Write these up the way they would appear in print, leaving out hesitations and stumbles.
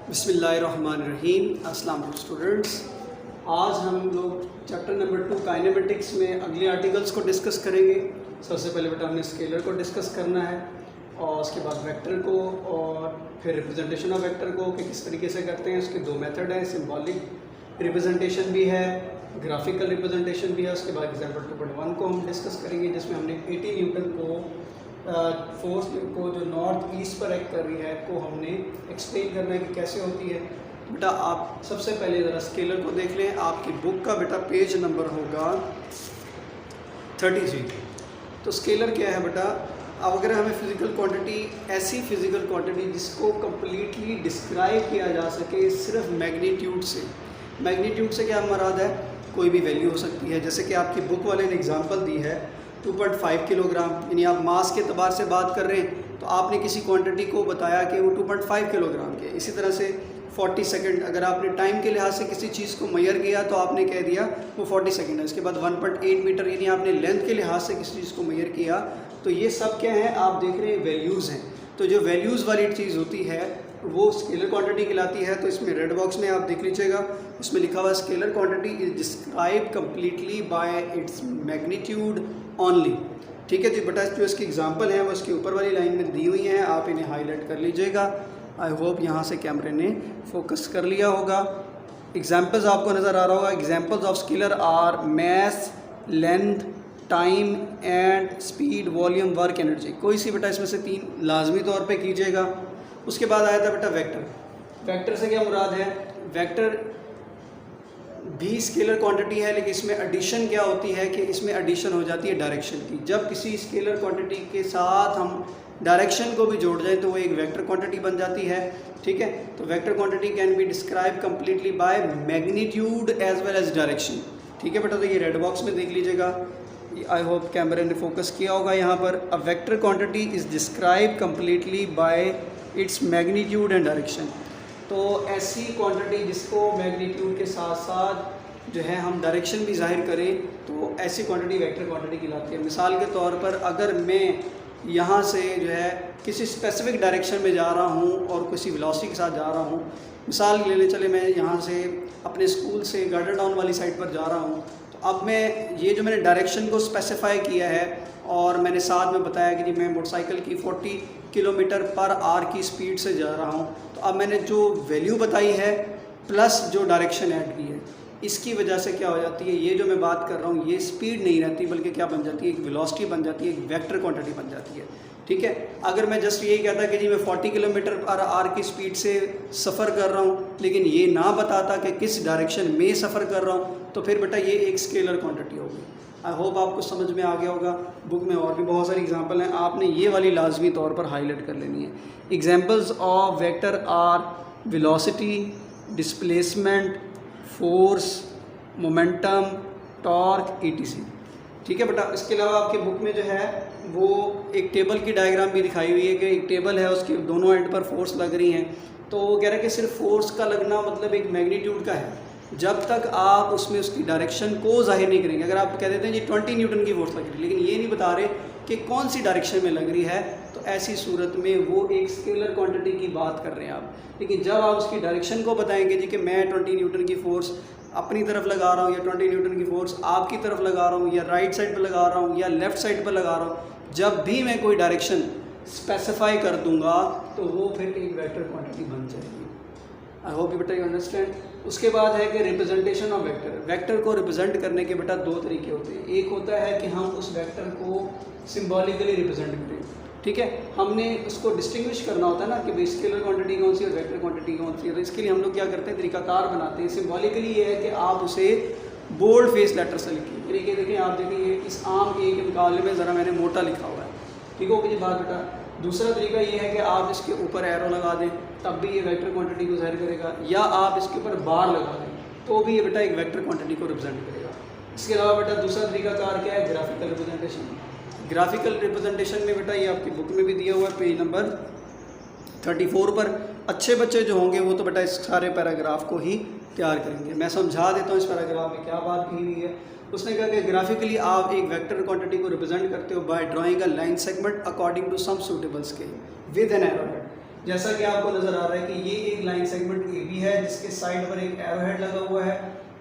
बिस्मिल्लाहिर्रहमानिर्रहीम। अस्सलाम वालेकुम स्टूडेंट्स। आज हम लोग चैप्टर नंबर 2 काइनेमेटिक्स में अगले आर्टिकल्स को डिस्कस करेंगे। सबसे पहले बेटा हमने स्केलर को डिस्कस करना है और उसके बाद वेक्टर को और फिर रिप्रेजेंटेशन ऑफ वेक्टर को कि किस तरीके से करते हैं। उसके दो मेथड हैं, सिंबॉलिक रिप्रेजेंटेशन भी है, ग्राफिकल रिप्रेजेंटेशन भी है। उसके बाद एग्जाम्पल 2.1 को हम डिस्कस करेंगे जिसमें हमने 80 न्यूटन को फोर्स को जो नॉर्थ ईस्ट पर एक्ट कर रही है को हमने एक्सप्लेन करना है कि कैसे होती है। बेटा आप सबसे पहले ज़रा स्केलर को देख लें। आपकी बुक का बेटा पेज नंबर होगा 33। तो स्केलर क्या है बेटा? अब अगर हमें फिज़िकल क्वांटिटी, ऐसी फिज़िकल क्वांटिटी जिसको कम्प्लीटली डिस्क्राइब किया जा सके सिर्फ मैग्नीट्यूड से। मैग्नीट्यूड से क्या मुराद है? कोई भी वैल्यू हो सकती है। जैसे कि आपकी बुक वाले ने एग्जांपल दी है 2.5 किलोग्राम, यानी आप मास के अतबार से बात कर रहे हैं तो आपने किसी क्वांटिटी को बताया कि वो 2.5 किलोग्राम के। इसी तरह से 40 सेकंड, अगर आपने टाइम के लिहाज से किसी चीज़ को मेजर किया तो आपने कह दिया वो 40 सेकंड है। इसके बाद 1.8 मीटर, यानी आपने लेंथ के लिहाज से किसी चीज़ को मेजर किया। तो ये सब क्या है? आप देख रहे हैं वैल्यूज़ हैं। तो जो वैल्यूज़ वाली चीज़ होती है वो स्केलर क्वांटिटी कहलाती है। तो इसमें रेड बॉक्स में आप देख लीजिएगा, इसमें लिखा हुआ scalar quantity is describe completely bye its magnitude only. ठीक है जी बेटा, जो इसकी एग्जांपल है वो इसके ऊपर वाली लाइन में दी हुई हैं, आप इन्हें हाईलाइट कर लीजिएगा। आई होप यहाँ से कैमरे ने फोकस कर लिया होगा। एग्जांपल्स आपको नज़र आ रहा होगा। Examples of scalar are mass, length, time and speed, volume, work, energy. कोई सी बेटा इसमें से तीन लाजमी तौर पे कीजिएगा। उसके बाद आया था बेटा वेक्टर। वेक्टर से क्या मुराद है? वेक्टर भी स्केलर क्वांटिटी है, लेकिन इसमें एडिशन क्या होती है कि इसमें एडिशन हो जाती है डायरेक्शन की। जब किसी स्केलर क्वांटिटी के साथ हम डायरेक्शन को भी जोड़ जाए तो वो एक वेक्टर क्वांटिटी बन जाती है। ठीक है, तो vector quantity can be describe completely by magnitude as well as direction. ठीक है बेटा, तो ये रेड बॉक्स में देख लीजिएगा। आई होप कैमरे ने फोकस किया होगा यहाँ पर। A vector quantity is describe completely bye its magnitude and direction. तो ऐसी क्वांटिटी जिसको मैग्नीट्यूड के साथ साथ जो है हम डायरेक्शन भी जाहिर करें तो ऐसी क्वांटिटी वेक्टर क्वांटिटी कहलाती है। मिसाल के तौर पर अगर मैं यहाँ से जो है किसी स्पेसिफिक डायरेक्शन में जा रहा हूँ और किसी वेलोसिटी के साथ जा रहा हूँ, मिसाल ले ले चले मैं यहाँ से अपने स्कूल से गार्डन टाउन वाली साइड पर जा रहा हूँ, तो अब मैं ये जो मैंने डायरेक्शन को स्पेसिफाई किया है और मैंने साथ में बताया कि जी मैं मोटरसाइकिल की 40 किलोमीटर पर आवर की स्पीड से जा रहा हूँ, तो अब मैंने जो वैल्यू बताई है प्लस जो डायरेक्शन ऐड की है, इसकी वजह से क्या हो जाती है, ये जो मैं बात कर रहा हूँ ये स्पीड नहीं रहती बल्कि क्या बन जाती है, एक वेलोसिटी बन जाती है, एक वेक्टर क्वांटिटी बन जाती है। ठीक है, अगर मैं जस्ट यही कहता कि जी मैं 40 किलोमीटर पर आवर की स्पीड से सफ़र कर रहा हूँ लेकिन ये ना बताता कि किस डायरेक्शन में सफ़र कर रहा हूँ, तो फिर बेटा ये एक स्केलर क्वांटिटी होगी। आई होप आपको समझ में आ गया होगा। बुक में और भी बहुत सारी एग्जांपल हैं, आपने ये वाली लाजमी तौर पर हाईलाइट कर लेनी है। Examples of vector are velocity, displacement, force, momentum, torque, ETC. ठीक है बेटा, इसके अलावा आपके बुक में जो है वो एक टेबल की डायग्राम भी दिखाई हुई है कि एक टेबल है, उसके दोनों एंड पर फोर्स लग रही हैं। तो वो कह रहा है कि सिर्फ फोर्स का लगना मतलब एक मैग्नीट्यूड का है, जब तक आप उसमें उसकी डायरेक्शन को जाहिर नहीं करेंगे। अगर आप कह देते हैं जी 20 न्यूटन की फोर्स लग रही है लेकिन ये नहीं बता रहे कि कौन सी डायरेक्शन में लग रही है, तो ऐसी सूरत में वो एक स्केलर क्वांटिटी की बात कर रहे हैं आप। लेकिन जब आप उसकी डायरेक्शन को बताएंगे जी कि मैं 20 न्यूटन की फ़ोर्स अपनी तरफ लगा रहा हूँ या 20 न्यूटन की फ़ोर्स आपकी तरफ लगा रहा हूँ या राइट साइड पर लगा रहा हूँ या लेफ़्ट साइड पर लगा रहा हूँ, जब भी मैं कोई डायरेक्शन स्पेसिफाई कर दूंगा तो वो फिर एक वेक्टर क्वांटिटी बन जाएगी। आई होप यू बेटा यू अंडरस्टैंड। उसके बाद है कि रिप्रेजेंटेशन ऑफ वेक्टर। वेक्टर को रिप्रेजेंट करने के बेटा दो तरीके होते हैं। एक होता है कि हम उस वेक्टर को सिंबॉलिकली रिप्रेजेंट करें। ठीक है, हमने उसको डिस्टिंग्विश करना होता है ना कि भाई स्केलर क्वांटिटी कौन सी और वेक्टर क्वांटिटी कौन सी है। तो इसके लिए हम लोग क्या करते हैं, तरीकाकार बनाते हैं। सिंबॉलिकली ये है कि आप उसे बोल्ड फेस लेटर से लिखिए। तरीके देखें, आप देखेंगे इस आम ए के मुकाबले में ज़रा मैंने मोटा लिखा हुआ है। ठीक हो गई बात बेटा। दूसरा तरीका ये है कि आप इसके ऊपर एरो लगा दें, तब भी ये वेक्टर क्वांटिटी को ज़ाहिर करेगा, या आप इसके ऊपर बार लगा दें तो भी ये बेटा एक वेक्टर क्वांटिटी को रिप्रेजेंट करेगा। इसके अलावा बेटा दूसरा तरीकाकार क्या है, ग्राफिकल रिप्रेजेंटेशन। ग्राफिकल रिप्रेजेंटेशन में बेटा ये आपकी बुक में भी दिया हुआ है पेज नंबर 34 पर। अच्छे बच्चे जो होंगे वो तो बेटा इस सारे पैराग्राफ को ही तैयार करेंगे। मैं समझा देता हूँ इस पैराग्राफ में क्या बात की हुई है। उसने कहा कि ग्राफिकली आप एक वेक्टर क्वांटिटी को रिप्रेजेंट करते हो by drawing a line segment according to some suitable scale with an arrow head. जैसा कि आपको नज़र आ रहा है कि ये एक लाइन सेगमेंट ए बी है जिसके साइड पर एक एरो हेड लगा हुआ है।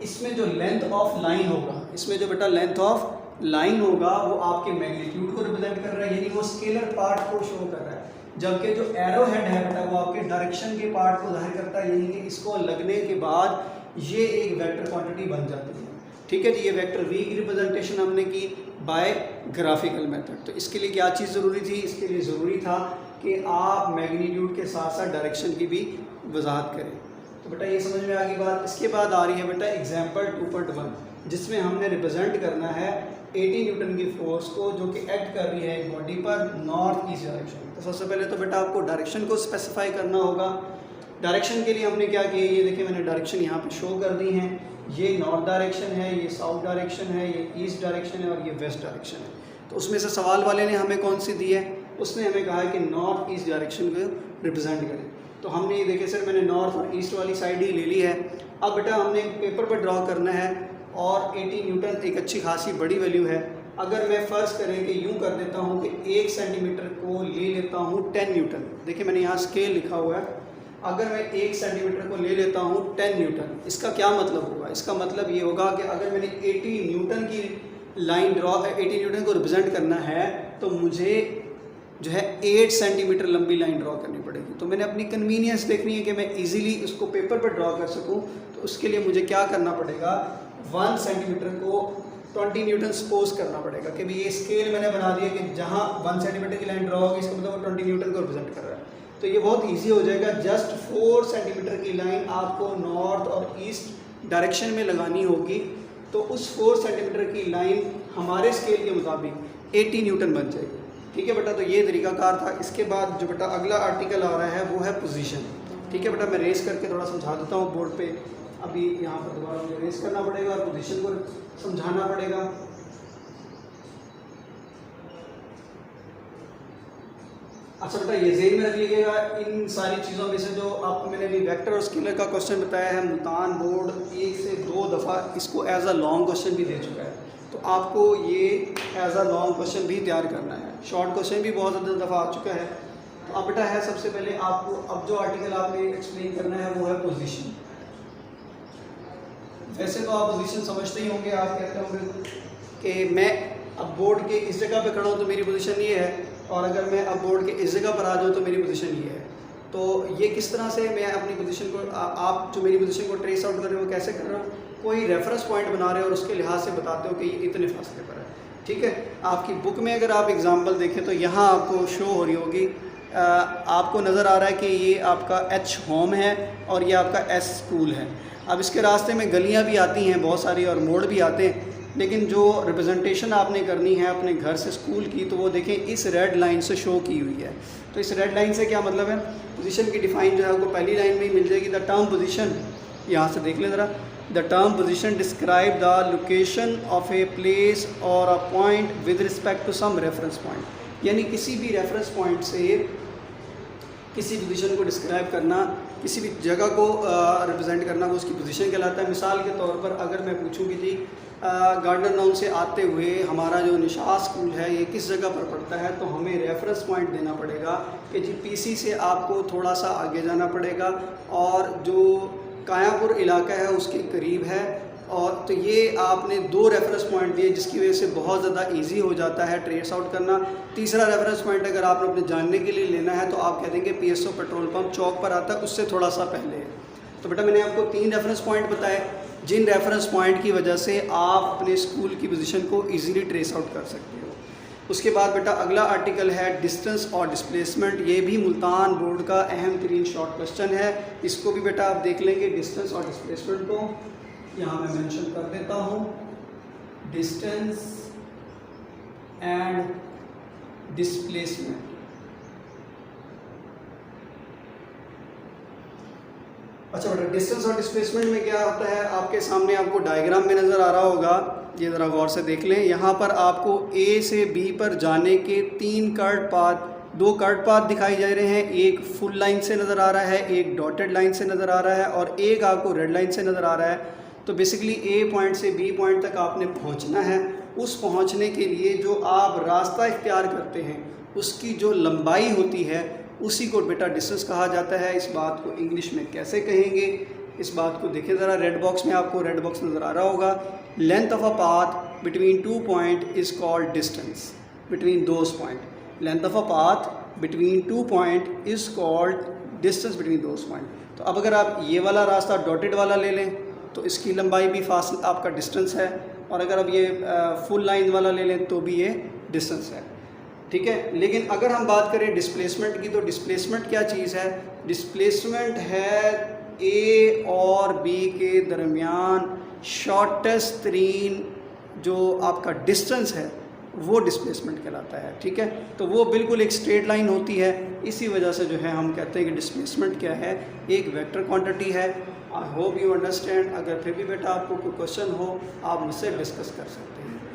इसमें जो लेंथ ऑफ लाइन होगा, इसमें जो बेटा लेंथ ऑफ लाइन होगा वो आपके मैग्नीट्यूड को रिप्रेजेंट कर रहा है, यानी वो स्केलर पार्ट को शो कर रहा है। जबकि जो एरो हेड है बेटा वो आपके डायरेक्शन के पार्ट को जाहिर करता है, यानी कि इसको लगने के बाद ये एक वेक्टर क्वांटिटी बन जाती है। ठीक है जी, ये वेक्टर वी की रिप्रेजेंटेशन हमने की बाय ग्राफिकल मेथड। तो इसके लिए क्या चीज़ ज़रूरी थी? इसके लिए ज़रूरी था कि आप मैग्नीट्यूड के साथ साथ डायरेक्शन की भी वजाहत करें। तो बेटा ये समझ में आ गई बात। इसके बाद आ रही है बेटा एग्जाम्पल 2.1, जिसमें हमने रिप्रेजेंट करना है 80 न्यूटन की फोर्स को जो कि एक्ट कर रही है एक बॉडी पर नॉर्थ ईस्ट डायरेक्शन। तो सबसे पहले तो बेटा आपको डायरेक्शन को स्पेसिफाई करना होगा। डायरेक्शन के लिए हमने क्या किया, ये देखिए मैंने डायरेक्शन यहाँ पे शो कर दी हैं। ये नॉर्थ डायरेक्शन है, ये साउथ डायरेक्शन है, ये ईस्ट डायरेक्शन है और ये वेस्ट डायरेक्शन है। तो उसमें से सवाल वाले ने हमें कौन सी दी है? उसने हमें कहा है कि नॉर्थ ईस्ट डायरेक्शन को रिप्रेजेंट करें। तो हमने ये देखे सर मैंने नॉर्थ और ईस्ट वाली साइड ही ले ली है। अब बेटा हमने पेपर पर ड्रॉ करना है और 80 न्यूटन एक अच्छी खासी बड़ी वैल्यू है। अगर मैं फ़र्ज़ करें कि यूँ कर देता हूँ कि 1 सेंटीमीटर को ले लेता हूँ 10 न्यूटन, देखिए मैंने यहाँ स्केल लिखा हुआ है। अगर मैं 1 सेंटीमीटर को ले लेता हूँ 10 न्यूटन, इसका क्या मतलब होगा? इसका मतलब ये होगा कि अगर मैंने 80 न्यूटन की लाइन ड्रॉ 80 न्यूटन को रिप्रेजेंट करना है तो मुझे जो है 8 सेंटीमीटर लंबी लाइन ड्रॉ करनी पड़ेगी। तो मैंने अपनी कन्वीनियंस देखनी है कि मैं इजीली इसको पेपर पर ड्रॉ कर सकूं। तो उसके लिए मुझे क्या करना पड़ेगा, 1 सेंटीमीटर को 20 न्यूटन सपोज करना पड़ेगा कि भाई ये स्केल मैंने बना दिया कि जहां 1 सेंटीमीटर की लाइन ड्रॉ होगी इसका मतलब वो 20 न्यूटन को रिप्रेजेंट कर रहा है। तो ये बहुत ईजी हो जाएगा। जस्ट 4 सेंटीमीटर की लाइन आपको नॉर्थ और ईस्ट डायरेक्शन में लगानी होगी। तो उस 4 सेंटीमीटर की लाइन हमारे स्केल के मुताबिक 80 न्यूटन बन जाएगी। ठीक है बेटा, तो ये तरीकाकार था। इसके बाद जो बेटा अगला आर्टिकल आ रहा है वो है पोजीशन। ठीक है बेटा, मैं रेस करके थोड़ा समझा देता हूँ बोर्ड पे। अभी यहाँ पर दोबारा मुझे रेस करना पड़ेगा और पोजीशन को समझाना पड़ेगा। अच्छा बेटा ये ज़हन में रख लीजिएगा, इन सारी चीज़ों में से जो आपको मैंने अभी वेक्टर और स्केलर का क्वेश्चन बताया है, मुल्तान बोर्ड 1 से 2 दफ़ा इसको एज अ लॉन्ग क्वेश्चन भी दे चुका है। तो आपको ये एज अ लॉन्ग क्वेश्चन भी तैयार करना है। शॉर्ट क्वेश्चन भी बहुत ज़्यादा दफ़ा आ चुका है। तो अब बेटा है सबसे पहले आपको अब जो आर्टिकल आपने एक्सप्लेन करना है वो है पोजीशन। वैसे तो आप पोजीशन समझते ही होंगे, आप कहते होंगे कि मैं अब बोर्ड के इस जगह पे खड़ा हूँ तो मेरी पोजीशन ये है, और अगर मैं अब बोर्ड के इस जगह पर आ जाऊँ तो मेरी पोजीशन ये है। तो ये किस तरह से मैं अपनी पोजीशन को आप जो मेरी पोजीशन को ट्रेस आउट कर रहे हो कैसे कर रहे हो? कोई रेफरेंस पॉइंट बना रहे हो और उसके लिहाज से बताते हो कि ये इतने फासले पर है। ठीक है, आपकी बुक में अगर आप एग्जाम्पल देखें तो यहाँ आपको शो हो रही होगी, आपको नज़र आ रहा है कि ये आपका H होम है और ये आपका S स्कूल है। अब इसके रास्ते में गलियाँ भी आती हैं बहुत सारी और मोड़ भी आते हैं, लेकिन जो रिप्रेजेंटेशन आपने करनी है अपने घर से स्कूल की तो वो देखें इस रेड लाइन से शो की हुई है। तो इस रेड लाइन से क्या मतलब है, पोजीशन की डिफ़ाइन जो है आपको पहली लाइन में ही मिल जाएगी। द टर्म पोजीशन, यहाँ से देख लें ज़रा, the term position describe the location of a place और a point with respect to some reference point, यानी किसी भी रेफरेंस पॉइंट से किसी पोजीशन को डिस्क्राइब करना, किसी भी जगह को रिप्रेजेंट करना, वो उसकी पोजीशन कहलाता है। मिसाल के तौर पर अगर मैं पूछूं कि जी गार्डनर टाउन से आते हुए हमारा जो निशात स्कूल है ये किस जगह पर पड़ता है, तो हमें रेफरेंस पॉइंट देना पड़ेगा कि जी पीसी से आपको थोड़ा सा आगे जाना पड़ेगा और जो कायापुर इलाका है उसके करीब है। और तो ये आपने 2 रेफरेंस पॉइंट दिए जिसकी वजह से बहुत ज़्यादा इजी हो जाता है ट्रेस आउट करना। तीसरा रेफरेंस पॉइंट अगर आपने अपने जानने के लिए लेना है तो आप कह देंगे PSO पेट्रोल पंप चौक पर आता है, उससे थोड़ा सा पहले है। तो बेटा मैंने आपको 3 रेफरेंस पॉइंट बताए जिन रेफरेंस पॉइंट की वजह से आप अपने स्कूल की पोजीशन को इजीली ट्रेस आउट कर सकते हो। उसके बाद बेटा अगला आर्टिकल है डिस्टेंस और डिस्प्लेसमेंट। ये भी मुल्तान बोर्ड का अहम तरीन शॉर्ट क्वेश्चन है, इसको भी बेटा आप देख लेंगे। डिस्टेंस और डिस्प्लेसमेंट को यहाँ मैं मेंशन कर देता हूँ, डिस्टेंस एंड डिस्प्लेसमेंट। अच्छा बेटा डिस्टेंस और डिस्प्लेसमेंट में क्या होता है, आपके सामने आपको डायग्राम में नज़र आ रहा होगा, ये ज़रा गौर से देख लें। यहाँ पर आपको A से B पर जाने के 3 कर्व पाथ, 2 कर्व पाथ दिखाई जा रहे हैं। एक फुल लाइन से नज़र आ रहा है, एक डॉटेड लाइन से नज़र आ रहा है और एक आपको रेड लाइन से नज़र आ रहा है। तो बेसिकली A पॉइंट से B पॉइंट तक आपने पहुँचना है। उस पहुँचने के लिए जो आप रास्ता इख्तियार करते हैं उसकी जो लंबाई होती है उसी को बेटा डिस्टेंस कहा जाता है। इस बात को इंग्लिश में कैसे कहेंगे, इस बात को देखिए ज़रा, रेड बॉक्स में आपको रेड बॉक्स नज़र आ रहा होगा। Length of a path between 2 point is called distance between those point. Length of a path between 2 point is called distance between those point. तो अब अगर आप ये वाला रास्ता डॉटेड वाला ले लें तो इसकी लंबाई भी फासला आपका डिस्टेंस है, और अगर आप ये फुल लाइन वाला ले लें तो भी ये डिस्टेंस है, ठीक है। लेकिन अगर हम बात करें डिस्प्लेसमेंट की, तो डिस्प्लेसमेंट क्या चीज़ है? डिस्प्लेसमेंट है ए और बी के दरमियान शॉर्टेस्ट तरीन जो आपका डिस्टेंस है वो डिस्प्लेसमेंट कहलाता है, ठीक है। तो वो बिल्कुल एक स्ट्रेट लाइन होती है, इसी वजह से जो है हम कहते हैं कि डिस्प्लेसमेंट क्या है, एक वेक्टर क्वांटिटी है। I hope you understand. अगर फिर भी बेटा आपको कोई क्वेश्चन हो आप मुझसे डिस्कस कर सकते हैं।